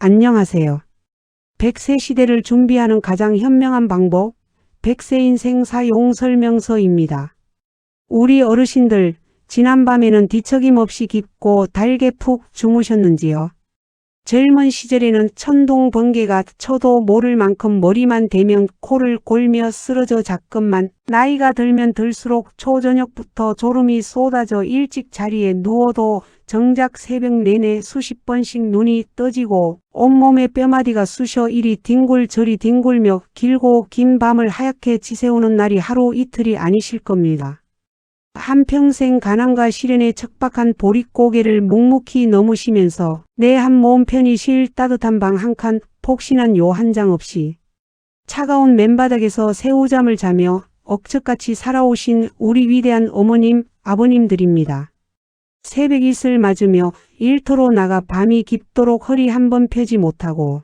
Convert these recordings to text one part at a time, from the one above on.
안녕하세요. 100세 시대를 준비하는 가장 현명한 방법, 100세 인생 사용 설명서입니다. 우리 어르신들, 지난밤에는 뒤척임 없이 깊고 달게 푹 주무셨는지요? 젊은 시절에는 천둥 번개가 쳐도 모를 만큼 머리만 대면 코를 골며 쓰러져 잤건만 나이가 들면 들수록 초저녁부터 졸음이 쏟아져 일찍 자리에 누워도 정작 새벽 내내 수십 번씩 눈이 떠지고 온몸의 뼈마디가 쑤셔 이리 뒹굴 저리 뒹굴며 길고 긴 밤을 하얗게 지새우는 날이 하루 이틀이 아니실 겁니다. 한평생 가난과 시련에 척박한 보릿고개를 묵묵히 넘으시면서 내 한 몸 편히 쉴 따뜻한 방 한 칸, 폭신한 요 한 장 없이 차가운 맨바닥에서 새우잠을 자며 억척같이 살아오신 우리 위대한 어머님, 아버님들입니다. 새벽 이슬 맞으며 일터로 나가 밤이 깊도록 허리 한 번 펴지 못하고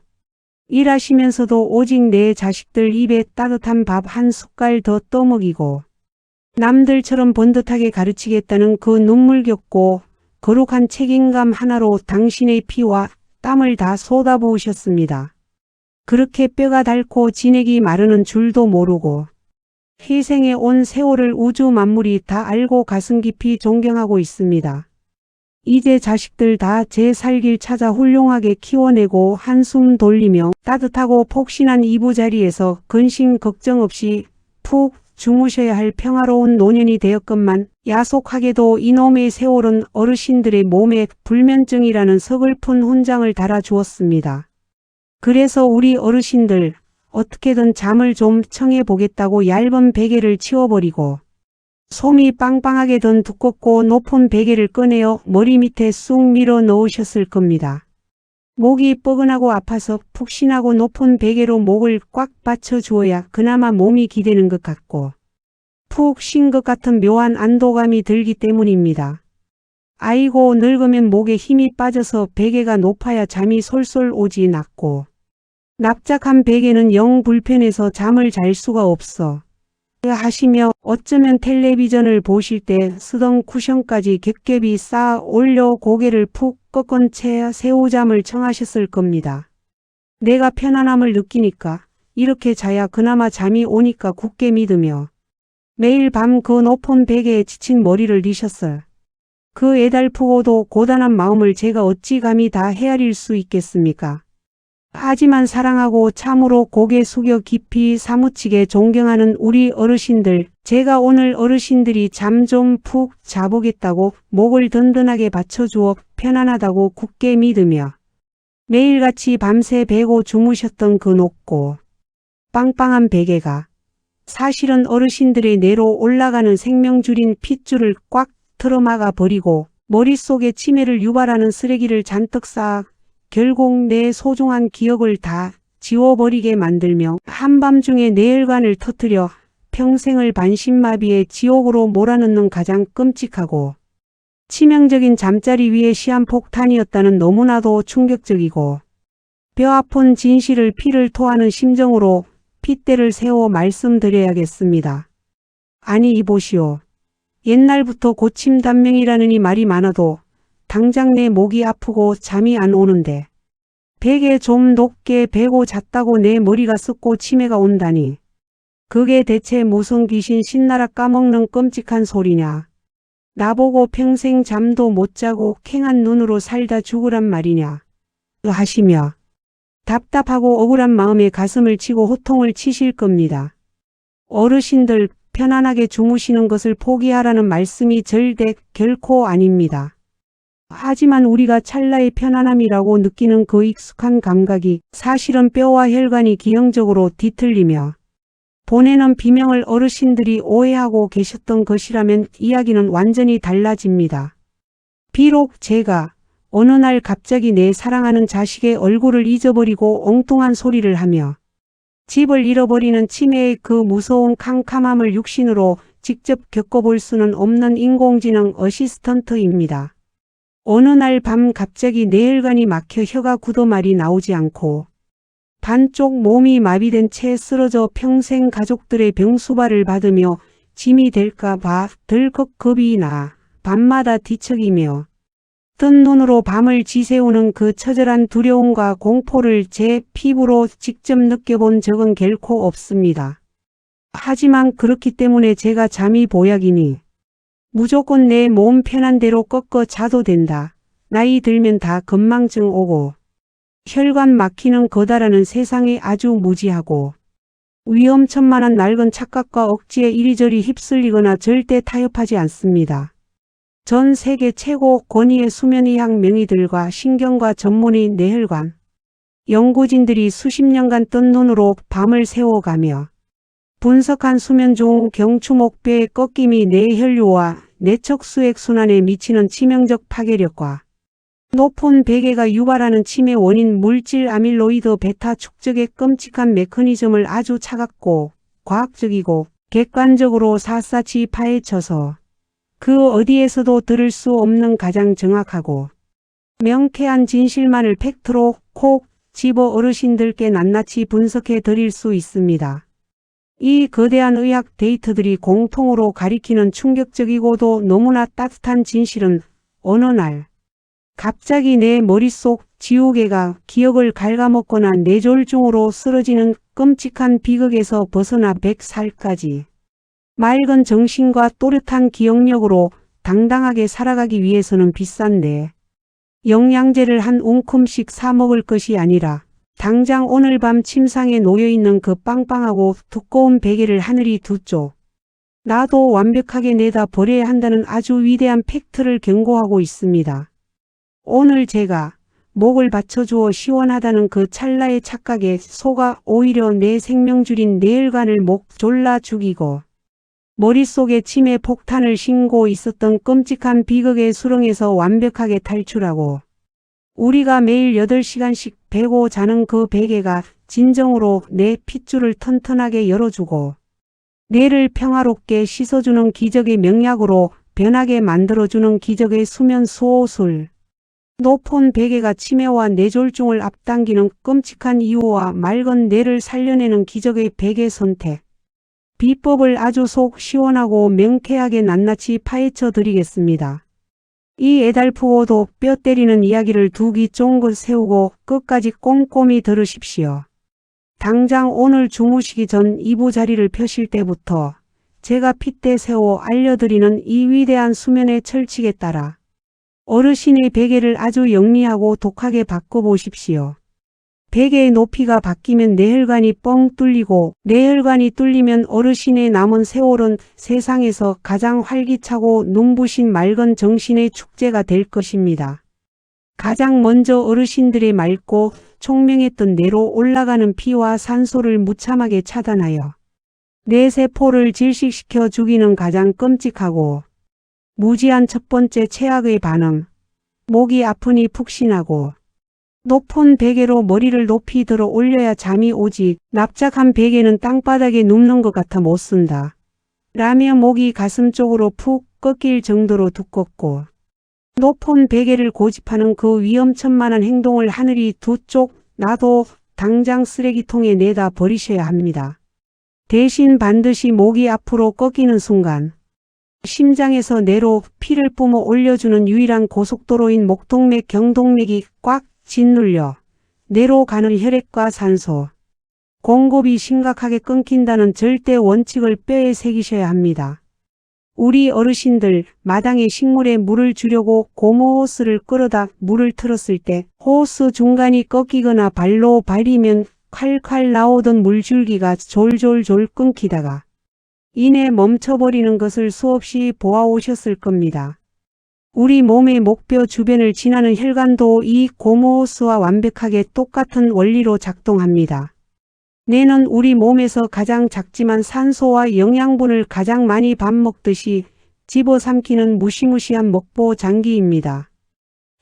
일하시면서도 오직 내 자식들 입에 따뜻한 밥 한 숟갈 더 떠먹이고 남들처럼 번듯하게 가르치겠다는 그 눈물겹고 거룩한 책임감 하나로 당신의 피와 땀을 다 쏟아부으셨습니다. 그렇게 뼈가 닳고 진액이 마르는 줄도 모르고 희생에 온 세월을 우주 만물이 다 알고 가슴 깊이 존경하고 있습니다. 이제 자식들 다 제 살길 찾아 훌륭하게 키워내고 한숨 돌리며 따뜻하고 폭신한 이부자리에서 근심 걱정 없이 푹 주무셔야 할 평화로운 노년이 되었건만 야속하게도 이놈의 세월은 어르신들의 몸에 불면증이라는 서글픈 훈장을 달아주었습니다. 그래서 우리 어르신들 어떻게든 잠을 좀 청해보겠다고 얇은 베개를 치워버리고 솜이 빵빵하게 든 두껍고 높은 베개를 꺼내어 머리 밑에 쑥 밀어 넣으셨을 겁니다. 목이 뻐근하고 아파서 푹신하고 높은 베개로 목을 꽉 받쳐주어야 그나마 몸이 기대는 것 같고 푹 쉰 것 같은 묘한 안도감이 들기 때문입니다. 아이고 늙으면 목에 힘이 빠져서 베개가 높아야 잠이 솔솔 오지 않고 납작한 베개는 영 불편해서 잠을 잘 수가 없어 하시며 어쩌면 텔레비전을 보실 때 쓰던 쿠션까지 겹겹이 쌓아 올려 고개를 푹 꺾은 채 새우잠을 청하셨을 겁니다. 내가 편안함을 느끼니까 이렇게 자야 그나마 잠이 오니까 굳게 믿으며 매일 밤 그 높은 베개에 지친 머리를 리셨어요. 그 애달프고도 고단한 마음을 제가 어찌 감히 다 헤아릴 수 있겠습니까? 하지만 사랑하고 참으로 고개 숙여 깊이 사무치게 존경하는 우리 어르신들, 제가 오늘 어르신들이 잠 좀 푹 자보겠다고 목을 든든하게 받쳐주어 편안하다고 굳게 믿으며 매일같이 밤새 베고 주무셨던 그 높고 빵빵한 베개가 사실은 어르신들의 뇌로 올라가는 생명줄인 핏줄을 꽉 틀어막아 버리고 머릿속에 치매를 유발하는 쓰레기를 잔뜩 쌓아 결국 내 소중한 기억을 다 지워버리게 만들며 한밤중에 뇌혈관을 터뜨려 평생을 반신마비의 지옥으로 몰아넣는 가장 끔찍하고 치명적인 잠자리 위의 시한폭탄이었다는 너무나도 충격적이고 뼈아픈 진실을 피를 토하는 심정으로 핏대를 세워 말씀드려야겠습니다. 아니 이보시오. 옛날부터 고침단명이라느니 말이 많아도 당장 내 목이 아프고 잠이 안 오는데 베개 좀 높게 베고 잤다고 내 머리가 썩고 치매가 온다니. 그게 대체 무슨 귀신 신나라 까먹는 끔찍한 소리냐. 나보고 평생 잠도 못 자고 캥한 눈으로 살다 죽으란 말이냐. 하시며 답답하고 억울한 마음에 가슴을 치고 호통을 치실 겁니다. 어르신들 편안하게 주무시는 것을 포기하라는 말씀이 절대 결코 아닙니다. 하지만 우리가 찰나의 편안함이라고 느끼는 그 익숙한 감각이 사실은 뼈와 혈관이 기형적으로 뒤틀리며 보내는 비명을 어르신들이 오해하고 계셨던 것이라면 이야기는 완전히 달라집니다. 비록 제가 어느 날 갑자기 내 사랑하는 자식의 얼굴을 잊어버리고 엉뚱한 소리를 하며 집을 잃어버리는 치매의 그 무서운 캄캄함을 육신으로 직접 겪어볼 수는 없는 인공지능 어시스턴트입니다. 어느 날 밤 갑자기 뇌혈관이 막혀 혀가 굳어 말이 나오지 않고 반쪽 몸이 마비된 채 쓰러져 평생 가족들의 병수발을 받으며 짐이 될까 봐 덜컥 겁이 나 밤마다 뒤척이며 뜬 눈으로 밤을 지새우는 그 처절한 두려움과 공포를 제 피부로 직접 느껴본 적은 결코 없습니다. 하지만 그렇기 때문에 제가 잠이 보약이니 무조건 내 몸 편한 대로 꺾어 자도 된다. 나이 들면 다 건망증 오고 혈관 막히는 거다라는 세상에 아주 무지하고 위험천만한 낡은 착각과 억지에 이리저리 휩쓸리거나 절대 타협하지 않습니다. 전 세계 최고 권위의 수면의학 명의들과 신경과 전문의 뇌혈관 연구진들이 수십 년간 뜬 눈으로 밤을 새워가며 분석한 수면 중 경추목뼈의 꺾임이 뇌혈류와 뇌척수액 순환에 미치는 치명적 파괴력과 높은 베개가 유발하는 치매 원인 물질 아밀로이드 베타 축적의 끔찍한 메커니즘을 아주 차갑고 과학적이고 객관적으로 샅샅이 파헤쳐서 그 어디에서도 들을 수 없는 가장 정확하고 명쾌한 진실만을 팩트로 콕 집어 어르신들께 낱낱이 분석해 드릴 수 있습니다. 이 거대한 의학 데이터들이 공통으로 가리키는 충격적이고도 너무나 따뜻한 진실은 어느 날 갑자기 내 머릿속 지우개가 기억을 갉아먹거나 뇌졸중으로 쓰러지는 끔찍한 비극에서 벗어나 100살까지 맑은 정신과 또렷한 기억력으로 당당하게 살아가기 위해서는 비싼데 영양제를 한 움큼씩 사 먹을 것이 아니라 당장 오늘 밤 침상에 놓여있는 그 빵빵하고 두꺼운 베개를 하늘이 두 쪽 나도 완벽하게 내다 버려야 한다는 아주 위대한 팩트를 경고하고 있습니다. 오늘 제가 목을 받쳐주어 시원하다는 그 찰나의 착각에 속아 오히려 내 생명줄인 뇌혈관을 목 졸라 죽이고 머릿속에 치매 폭탄을 싣고 있었던 끔찍한 비극의 수렁에서 완벽하게 탈출하고 우리가 매일 8시간씩 베고 자는 그 베개가 진정으로 내 핏줄을 튼튼하게 열어주고 뇌를 평화롭게 씻어주는 기적의 명약으로 변하게 만들어주는 기적의 수면 수호술. 높은 베개가 치매와 뇌졸중을 앞당기는 끔찍한 이유와 맑은 뇌를 살려내는 기적의 베개 선택. 비법을 아주 속 시원하고 명쾌하게 낱낱이 파헤쳐 드리겠습니다. 이 애달프고도 뼈 때리는 이야기를 두 귀 쫑긋 세우고 끝까지 꼼꼼히 들으십시오. 당장 오늘 주무시기 전 이부자리를 펴실 때부터 제가 핏대 세워 알려드리는 이 위대한 수면의 철칙에 따라 어르신의 베개를 아주 영리하고 독하게 바꿔보십시오. 베개의 높이가 바뀌면 뇌혈관이 뻥 뚫리고 뇌혈관이 뚫리면 어르신의 남은 세월은 세상에서 가장 활기차고 눈부신 맑은 정신의 축제가 될 것입니다. 가장 먼저 어르신들의 맑고 총명했던 뇌로 올라가는 피와 산소를 무참하게 차단하여 뇌세포를 질식시켜 죽이는 가장 끔찍하고 무지한 첫 번째 최악의 반응. 목이 아프니 푹신하고 높은 베개로 머리를 높이 들어 올려야 잠이 오지 납작한 베개는 땅바닥에 눕는 것 같아 못 쓴다. 라며 목이 가슴 쪽으로 푹 꺾일 정도로 두껍고 높은 베개를 고집하는 그 위험천만한 행동을 하늘이 두 쪽 나도 당장 쓰레기통에 내다 버리셔야 합니다. 대신 반드시 목이 앞으로 꺾이는 순간 심장에서 뇌로 피를 뿜어 올려주는 유일한 고속도로인 목동맥 경동맥이 꽉 짓눌려 뇌로 가는 혈액과 산소, 공급이 심각하게 끊긴다는 절대 원칙을 뼈에 새기셔야 합니다. 우리 어르신들 마당에 식물에 물을 주려고 고무 호스를 끌어다 물을 틀었을 때 호스 중간이 꺾이거나 발로 발이면 칼칼 나오던 물줄기가 졸졸졸 끊기다가 이내 멈춰버리는 것을 수없이 보아오셨을 겁니다. 우리 몸의 목뼈 주변을 지나는 혈관도 이 고무호스와 완벽하게 똑같은 원리로 작동합니다. 뇌는 우리 몸에서 가장 작지만 산소와 영양분을 가장 많이 밥 먹듯이 집어삼키는 무시무시한 먹보 장기입니다.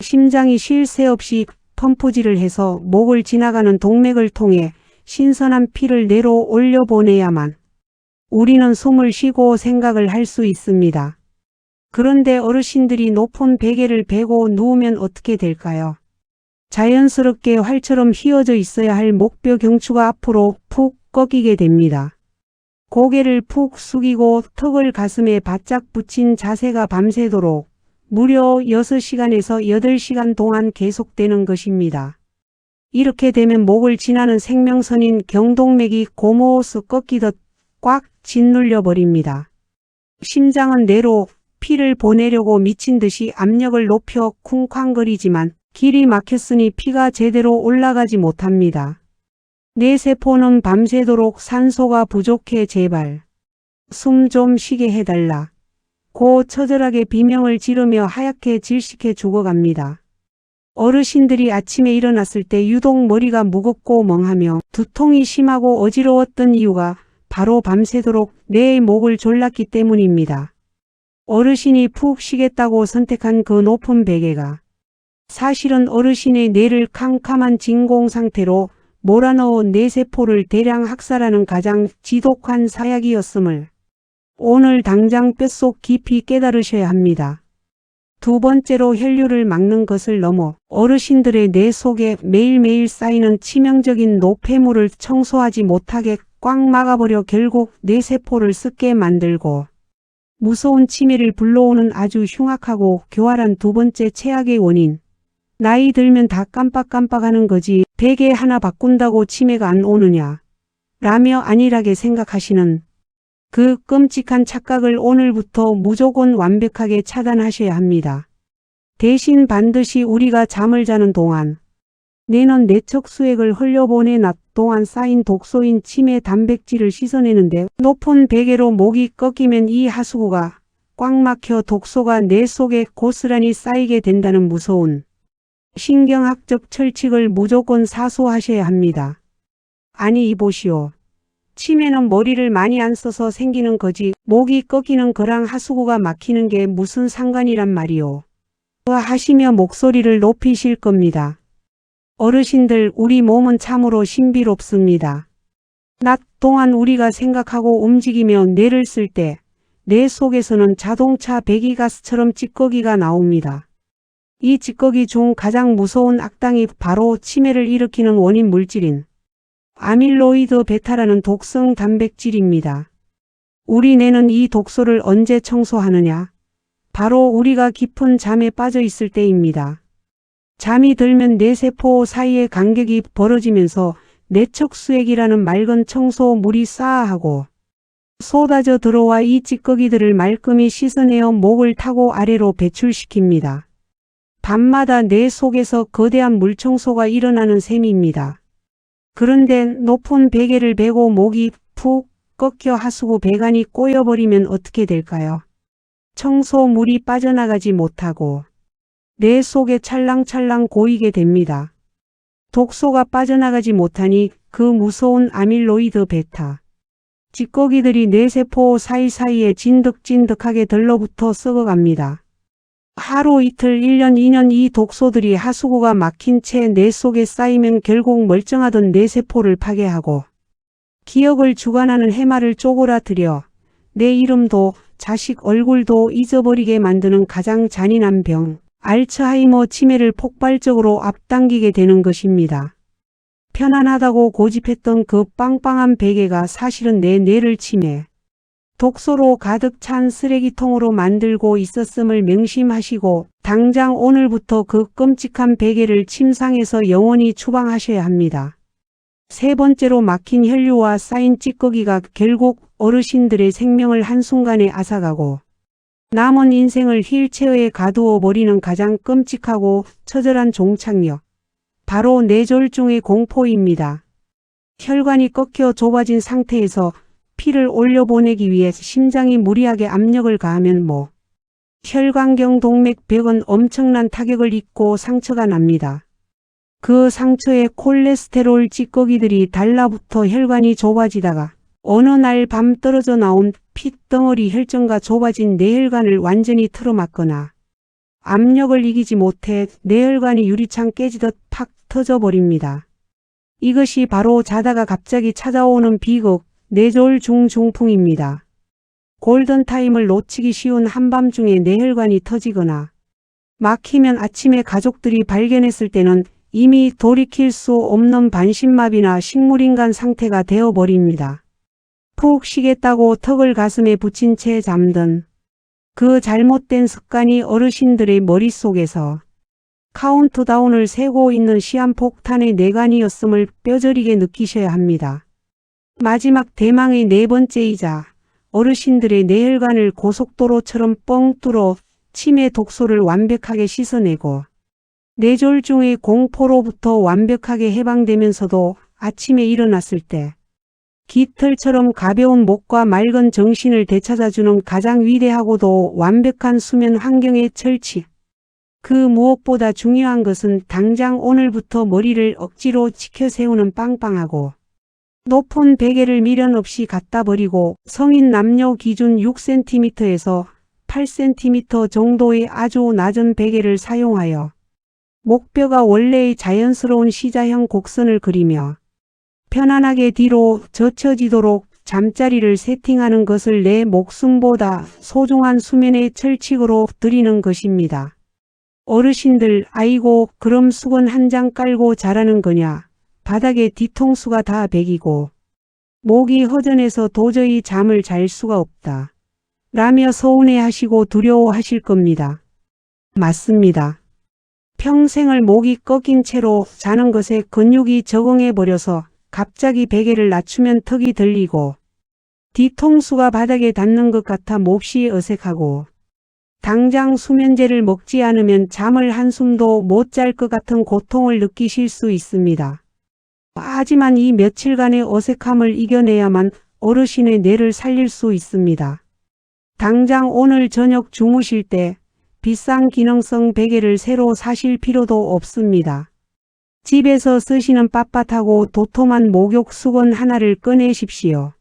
심장이 쉴 새 없이 펌프질을 해서 목을 지나가는 동맥을 통해 신선한 피를 뇌로 올려보내야만 우리는 숨을 쉬고 생각을 할 수 있습니다. 그런데 어르신들이 높은 베개를 베고 누우면 어떻게 될까요? 자연스럽게 활처럼 휘어져 있어야 할 목뼈 경추가 앞으로 푹 꺾이게 됩니다. 고개를 푹 숙이고 턱을 가슴에 바짝 붙인 자세가 밤새도록 무려 6시간에서 8시간 동안 계속되는 것입니다. 이렇게 되면 목을 지나는 생명선인 경동맥이 고무호스 꺾이듯 꽉 짓눌려 버립니다. 심장은 뇌로 피를 보내려고 미친 듯이 압력을 높여 쿵쾅거리지만 길이 막혔으니 피가 제대로 올라가지 못합니다. 내 세포는 밤새도록 산소가 부족해 제발 숨 좀 쉬게 해달라 고 처절하게 비명을 지르며 하얗게 질식해 죽어갑니다. 어르신들이 아침에 일어났을 때 유독 머리가 무겁고 멍하며 두통이 심하고 어지러웠던 이유가 바로 밤새도록 뇌의 목을 졸랐기 때문입니다. 어르신이 푹 쉬겠다고 선택한 그 높은 베개가 사실은 어르신의 뇌를 캄캄한 진공 상태로 몰아넣어 뇌세포를 대량 학살하는 가장 지독한 사약이었음을 오늘 당장 뼛속 깊이 깨달으셔야 합니다. 두 번째로 혈류를 막는 것을 넘어 어르신들의 뇌 속에 매일매일 쌓이는 치명적인 노폐물을 청소하지 못하게 꽉 막아버려 결국 뇌세포를 썩게 만들고 무서운 치매를 불러오는 아주 흉악하고 교활한 두 번째 최악의 원인. 나이 들면 다 깜빡깜빡하는 거지 베개 하나 바꾼다고 치매가 안 오느냐 라며 안일하게 생각하시는 그 끔찍한 착각을 오늘부터 무조건 완벽하게 차단하셔야 합니다. 대신 반드시 우리가 잠을 자는 동안 뇌는 내적 수액을 흘려보내 낮 동안 쌓인 독소인 치매 단백질을 씻어내는데 높은 베개로 목이 꺾이면 이 하수구가 꽉 막혀 독소가 뇌 속에 고스란히 쌓이게 된다는 무서운 신경학적 철칙을 무조건 사소하셔야 합니다. 아니 이보시오. 치매는 머리를 많이 안 써서 생기는 거지 목이 꺾이는 거랑 하수구가 막히는 게 무슨 상관이란 말이오. 하시며 목소리를 높이실 겁니다. 어르신들 우리 몸은 참으로 신비롭습니다. 낮 동안 우리가 생각하고 움직이며 뇌를 쓸 때 뇌 속에서는 자동차 배기가스처럼 찌꺼기가 나옵니다. 이 찌꺼기 중 가장 무서운 악당이 바로 치매를 일으키는 원인 물질인 아밀로이드 베타라는 독성 단백질입니다. 우리 뇌는 이 독소를 언제 청소하느냐? 바로 우리가 깊은 잠에 빠져 있을 때입니다. 잠이 들면 뇌세포 사이의 간격이 벌어지면서 내척수액이라는 맑은 청소물이 쌓아하고 쏟아져 들어와 이 찌꺼기들을 말끔히 씻어내어 목을 타고 아래로 배출시킵니다. 밤마다 뇌 속에서 거대한 물청소가 일어나는 셈입니다. 그런데 높은 베개를 베고 목이 푹 꺾여 하수구 배관이 꼬여버리면 어떻게 될까요? 청소물이 빠져나가지 못하고 뇌 속에 찰랑찰랑 고이게 됩니다. 독소가 빠져나가지 못하니 그 무서운 아밀로이드 베타 찌꺼기들이 뇌세포 사이사이에 진득진득하게 들러붙어 썩어갑니다. 하루 이틀 1년 2년 이 독소들이 하수구가 막힌 채 뇌 속에 쌓이면 결국 멀쩡하던 뇌세포를 파괴하고 기억을 주관하는 해마를 쪼그라뜨려 내 이름도 자식 얼굴도 잊어버리게 만드는 가장 잔인한 병 알츠하이머 치매를 폭발적으로 앞당기게 되는 것입니다. 편안하다고 고집했던 그 빵빵한 베개가 사실은 내 뇌를 치매 독소로 가득 찬 쓰레기통으로 만들고 있었음을 명심하시고 당장 오늘부터 그 끔찍한 베개를 침상에서 영원히 추방하셔야 합니다. 세 번째로 막힌 혈류와 쌓인 찌꺼기가 결국 어르신들의 생명을 한순간에 앗아가고 남은 인생을 휠체어에 가두어 버리는 가장 끔찍하고 처절한 종착역. 바로 뇌졸중의 공포입니다. 혈관이 꺾여 좁아진 상태에서 피를 올려보내기 위해 심장이 무리하게 압력을 가하면 혈관경 동맥벽은 엄청난 타격을 입고 상처가 납니다. 그 상처에 콜레스테롤 찌꺼기들이 달라붙어 혈관이 좁아지다가 어느 날 밤 떨어져 나온 핏덩어리 혈전과 좁아진 뇌혈관을 완전히 틀어막거나 압력을 이기지 못해 뇌혈관이 유리창 깨지듯 팍 터져버립니다. 이것이 바로 자다가 갑자기 찾아오는 비극, 뇌졸중 중풍입니다. 골든타임을 놓치기 쉬운 한밤중에 뇌혈관이 터지거나 막히면 아침에 가족들이 발견했을 때는 이미 돌이킬 수 없는 반신마비나 식물인간 상태가 되어버립니다. 푹 쉬겠다고 턱을 가슴에 붙인 채 잠든 그 잘못된 습관이 어르신들의 머릿속에서 카운트다운을 세고 있는 시한폭탄의 내관이었음을 뼈저리게 느끼셔야 합니다. 마지막 대망의 네 번째이자 어르신들의 뇌혈관을 고속도로처럼 뻥 뚫어 치매 독소를 완벽하게 씻어내고 뇌졸중의 공포로부터 완벽하게 해방되면서도 아침에 일어났을 때 깃털처럼 가벼운 목과 맑은 정신을 되찾아주는 가장 위대하고도 완벽한 수면 환경의 철치. 그 무엇보다 중요한 것은 당장 오늘부터 머리를 억지로 치켜 세우는 빵빵하고 높은 베개를 미련 없이 갖다 버리고 성인 남녀 기준 6cm에서 8cm 정도의 아주 낮은 베개를 사용하여 목뼈가 원래의 자연스러운 시자형 곡선을 그리며 편안하게 뒤로 젖혀지도록 잠자리를 세팅하는 것을 내 목숨보다 소중한 수면의 철칙으로 드리는 것입니다. 어르신들, 아이고 그럼 수건 한 장 깔고 자라는 거냐. 바닥에 뒤통수가 다 베기고 목이 허전해서 도저히 잠을 잘 수가 없다. 라며 서운해하시고 두려워하실 겁니다. 맞습니다. 평생을 목이 꺾인 채로 자는 것에 근육이 적응해버려서 갑자기 베개를 낮추면 턱이 들리고 뒤통수가 바닥에 닿는 것 같아 몹시 어색하고 당장 수면제를 먹지 않으면 잠을 한숨도 못 잘 것 같은 고통을 느끼실 수 있습니다. 하지만 이 며칠간의 어색함을 이겨내야만 어르신의 뇌를 살릴 수 있습니다. 당장 오늘 저녁 주무실 때 비싼 기능성 베개를 새로 사실 필요도 없습니다. 집에서 쓰시는 빳빳하고 도톰한 목욕 수건 하나를 꺼내십시오.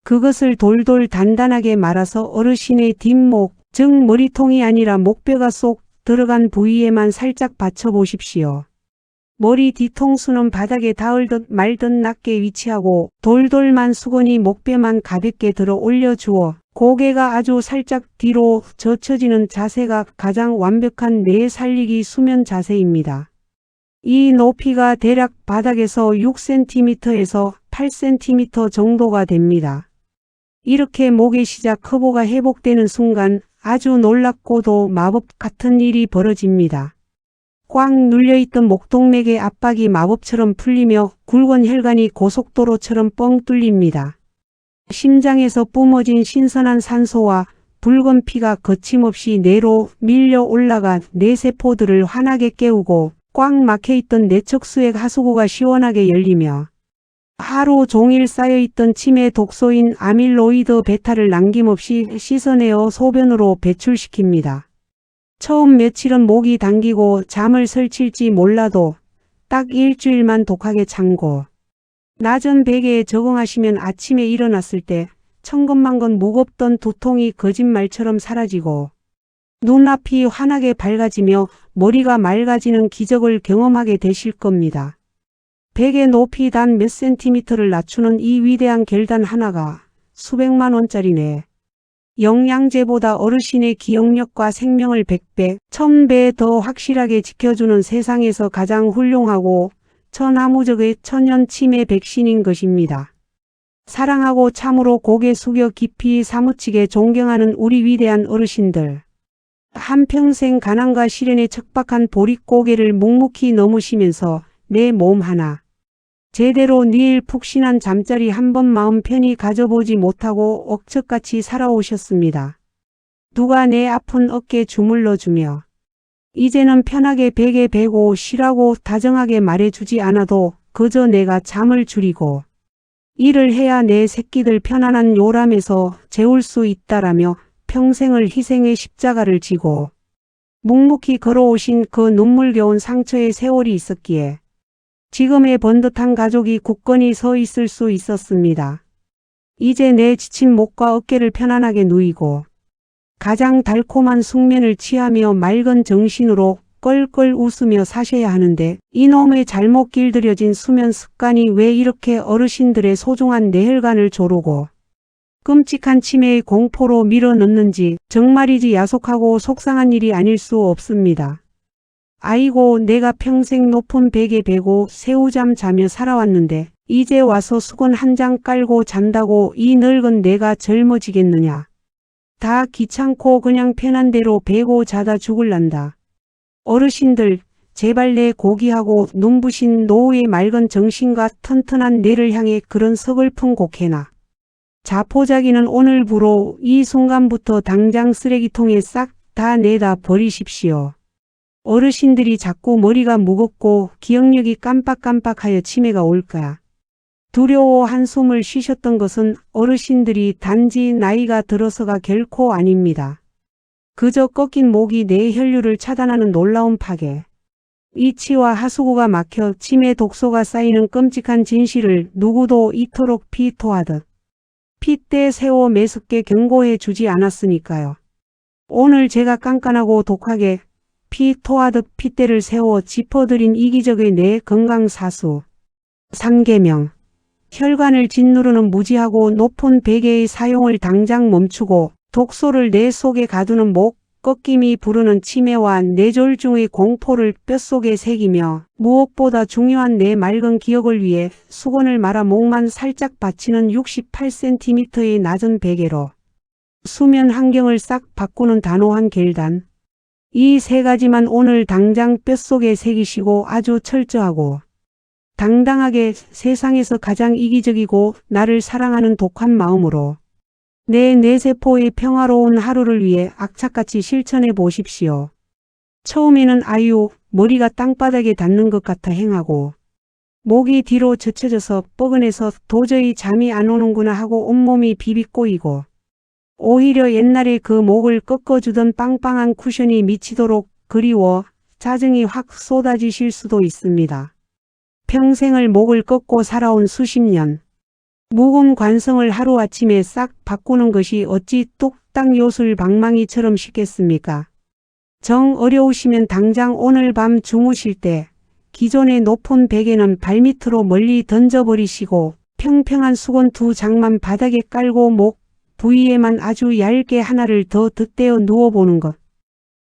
그것을 돌돌 단단하게 말아서 어르신의 뒷목, 즉 머리통이 아니라 목뼈가 쏙 들어간 부위에만 살짝 받쳐보십시오. 머리 뒤통수는 바닥에 닿을 듯 말 듯 낮게 위치하고 돌돌만 수건이 목뼈만 가볍게 들어 올려주어 고개가 아주 살짝 뒤로 젖혀지는 자세가 가장 완벽한 뇌 살리기 수면 자세입니다. 이 높이가 대략 바닥에서 6cm에서 8cm 정도가 됩니다. 이렇게 목의 시작 허보가 회복되는 순간 아주 놀랍고도 마법 같은 일이 벌어집니다. 꽉 눌려있던 목동맥의 압박이 마법처럼 풀리며 굵은 혈관이 고속도로처럼 뻥 뚫립니다. 심장에서 뿜어진 신선한 산소와 붉은 피가 거침없이 뇌로 밀려 올라가 뇌세포들을 환하게 깨우고 꽉 막혀있던 뇌척수의 하수구가 시원하게 열리며 하루 종일 쌓여있던 치매 독소인 아밀로이드 베타를 남김없이 씻어내어 소변으로 배출시킵니다. 처음 며칠은 목이 당기고 잠을 설칠지 몰라도 딱 일주일만 독하게 참고 낮은 베개에 적응하시면 아침에 일어났을 때 천근만근 무겁던 두통이 거짓말처럼 사라지고 눈앞이 환하게 밝아지며 머리가 맑아지는 기적을 경험하게 되실 겁니다. 베개 높이 단 몇 센티미터를 낮추는 이 위대한 결단 하나가 수백만 원짜리네. 영양제보다 어르신의 기억력과 생명을 100배, 1000배 더 확실하게 지켜주는 세상에서 가장 훌륭하고 천하무적의 천연 치매 백신인 것입니다. 사랑하고 참으로 고개 숙여 깊이 사무치게 존경하는 우리 위대한 어르신들. 한평생 가난과 시련에 척박한 보릿고개를 묵묵히 넘으시면서 내 몸 하나 제대로 닐 푹신한 잠자리 한 번 마음 편히 가져보지 못하고 억척같이 살아오셨습니다. 누가 내 아픈 어깨 주물러주며 이제는 편하게 베개 베고 쉬라고 다정하게 말해주지 않아도 그저 내가 잠을 줄이고 일을 해야 내 새끼들 편안한 요람에서 재울 수 있다라며 평생을 희생의 십자가를 지고 묵묵히 걸어오신 그 눈물겨운 상처의 세월이 있었기에 지금의 번듯한 가족이 굳건히 서 있을 수 있었습니다. 이제 내 지친 목과 어깨를 편안하게 누이고 가장 달콤한 숙면을 취하며 맑은 정신으로 껄껄 웃으며 사셔야 하는데 이놈의 잘못 길들여진 수면 습관이 왜 이렇게 어르신들의 소중한 뇌혈관을 조르고 끔찍한 치매의 공포로 밀어넣는지 정말이지 야속하고 속상한 일이 아닐 수 없습니다. 아이고 내가 평생 높은 베개 베고 새우잠 자며 살아왔는데 이제 와서 수건 한 장 깔고 잔다고 이 늙은 내가 젊어지겠느냐. 다 귀찮고 그냥 편한 대로 베고 자다 죽을란다. 어르신들, 제발 내 고귀하고 눈부신 노후의 맑은 정신과 튼튼한 뇌를 향해 그런 서글픈 곡해나. 자포자기는 오늘부로 이 순간부터 당장 쓰레기통에 싹 다 내다 버리십시오. 어르신들이 자꾸 머리가 무겁고 기억력이 깜빡깜빡하여 치매가 올까. 두려워 한숨을 쉬셨던 것은 어르신들이 단지 나이가 들어서가 결코 아닙니다. 그저 꺾인 목이 내 혈류를 차단하는 놀라운 파괴. 이치와 하수구가 막혀 치매 독소가 쌓이는 끔찍한 진실을 누구도 이토록 피토하듯 핏대 세워 매섭게 경고해 주지 않았으니까요. 오늘 제가 깐깐하고 독하게 피토하듯 핏대를 세워 짚어드린 이기적의 내 건강사수. 상계명. 혈관을 짓누르는 무지하고 높은 베개의 사용을 당장 멈추고 독소를 내 속에 가두는 목, 꺾임이 부르는 치매와 뇌졸중의 공포를 뼛속에 새기며 무엇보다 중요한 내 맑은 기억을 위해 수건을 말아 목만 살짝 받치는 68cm의 낮은 베개로 수면 환경을 싹 바꾸는 단호한 결단. 이 세 가지만 오늘 당장 뼛속에 새기시고 아주 철저하고 당당하게 세상에서 가장 이기적이고 나를 사랑하는 독한 마음으로 내 뇌세포의 평화로운 하루를 위해 악착같이 실천해 보십시오. 처음에는 아유, 머리가 땅바닥에 닿는 것 같아 행하고 목이 뒤로 젖혀져서 뻐근해서 도저히 잠이 안 오는구나 하고 온몸이 비비꼬이고 오히려 옛날에 그 목을 꺾어주던 빵빵한 쿠션이 미치도록 그리워 짜증이 확 쏟아지실 수도 있습니다. 평생을 목을 꺾고 살아온 수십 년. 묵은 관성을 하루아침에 싹 바꾸는 것이 어찌 뚝딱 요술 방망이처럼 쉽겠습니까? 정 어려우시면 당장 오늘 밤 주무실 때 기존의 높은 베개는 발밑으로 멀리 던져버리시고 평평한 수건 2장만 바닥에 깔고 목 부위에만 아주 얇게 하나를 더 덧대어 누워보는 것.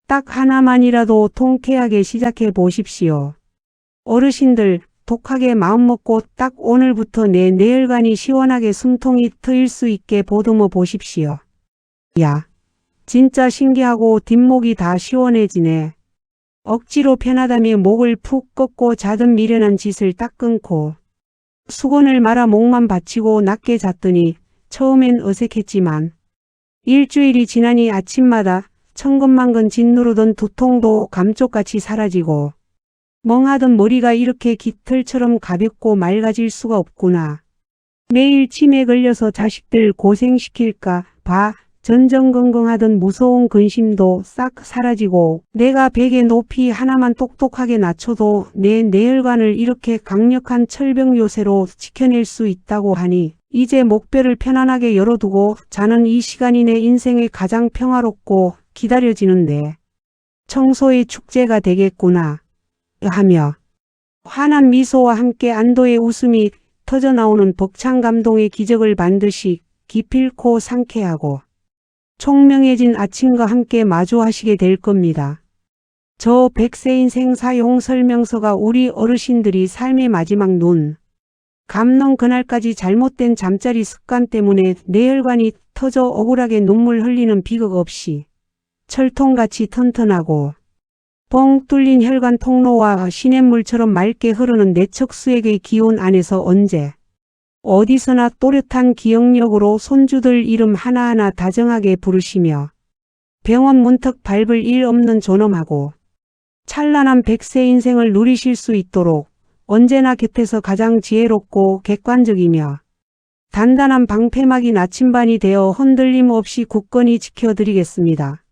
딱 하나만이라도 통쾌하게 시작해 보십시오. 어르신들, 독하게 마음먹고 딱 오늘부터 내 뇌혈관이 시원하게 숨통이 트일 수 있게 보듬어 보십시오. 야, 진짜 신기하고 뒷목이 다 시원해지네. 억지로 편하다며 목을 푹 꺾고 자던 미련한 짓을 딱 끊고 수건을 말아 목만 받치고 낮게 잤더니 처음엔 어색했지만 일주일이 지나니 아침마다 천근만근 짓누르던 두통도 감쪽같이 사라지고 멍하던 머리가 이렇게 깃털처럼 가볍고 맑아질 수가 없구나. 매일 치매 걸려서 자식들 고생시킬까 봐 전전긍긍하던 무서운 근심도 싹 사라지고 내가 베개 높이 하나만 똑똑하게 낮춰도 내 뇌혈관을 이렇게 강력한 철벽 요새로 지켜낼 수 있다고 하니 이제 목뼈를 편안하게 열어두고 자는 이 시간이 내 인생의 가장 평화롭고 기다려지는데 청소의 축제가 되겠구나 하며 환한 미소와 함께 안도의 웃음이 터져나오는 벅찬 감동의 기적을 반드시 기필코 상쾌하고 총명해진 아침과 함께 마주하시게 될 겁니다. 저 100세 인생 사용 설명서가 우리 어르신들이 삶의 마지막 눈 감는 그날까지 잘못된 잠자리 습관 때문에 뇌혈관이 터져 억울하게 눈물 흘리는 비극 없이 철통같이 튼튼하고 뻥 뚫린 혈관 통로와 시냇물처럼 맑게 흐르는 내척 수액의 기운 안에서 언제 어디서나 또렷한 기억력으로 손주들 이름 하나하나 다정하게 부르시며 병원 문턱 밟을 일 없는 존엄하고 찬란한 100세 인생을 누리실 수 있도록 언제나 곁에서 가장 지혜롭고 객관적이며 단단한 방패막이 나침반이 되어 흔들림 없이 굳건히 지켜드리겠습니다.